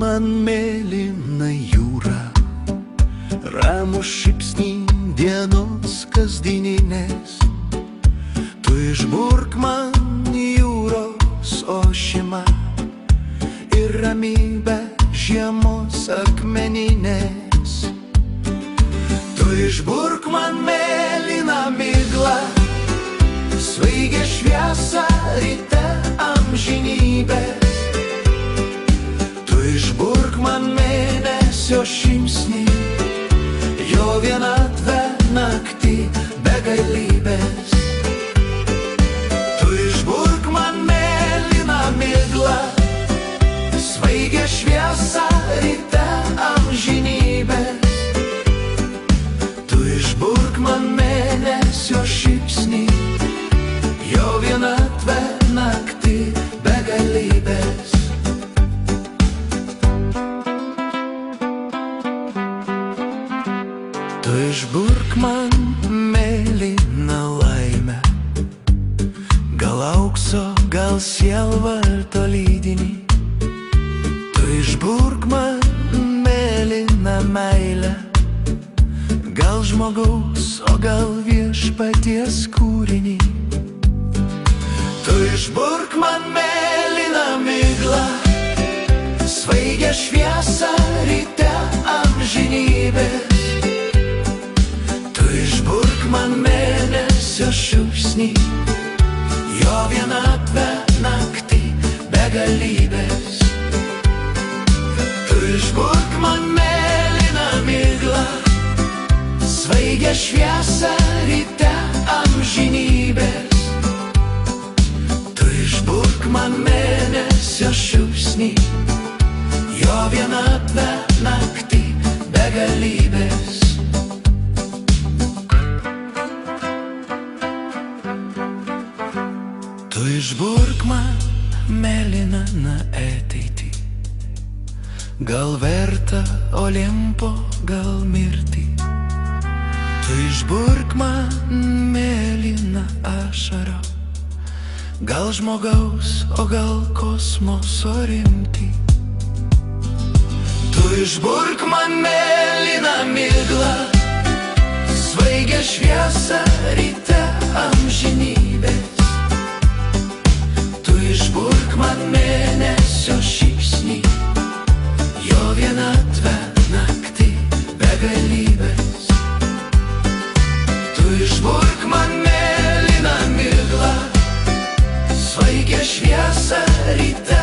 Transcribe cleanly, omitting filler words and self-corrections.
man mėlyna jūra, ramus šypsny dienos kasdieninės. Tu išburk man jūros ošimą ir ramybę žiemos akmeninės. Tu išburk man mėlyną miglą, svaigia šviesa ryte amžinybės. Tu išburk man mėnesio šypsnį, jo vienatvę naktį begalybės. Tu išburk man mėlyną miglą, svaigia šviesa ryte amžinybės. Tu išburk man mėnesio šypsnį, jo vienatvę naktį begalybės. Tu išburk man mėlyną laimę, gal aukso, gal sielvarto lydinį. Tu išburk man mėlyną meilę, gal žmogaus, o gal viešpaties kūrinį. Tu išburk man mėlyną miglą, svaigia šviesa ryte amžinybės. Tu išburk man mėnesio šypsnį, jo vienatvę naktį begalybės. Tu išburk man mėlyną miglą, svaigia šviesa ryte amžinybės. Tu išburk man mėnesio šypsnį, jo vienatvę naktį begalybės. Tu išburk man mėlyną ateitį, gal verta Olimpo, gal mirtį. Tu išburk man mėlyną ašarą, gal žmogaus, o gal kosmoso rimtį. Tu išburk man mėlyną miglą, svaigia šviesa ryte amžinybės. Tu išburk man mėnesio šypsnį, jo vienatvę naktį begalybės. Tu išburk man mėlyną miglą, svaigia šviesa ryte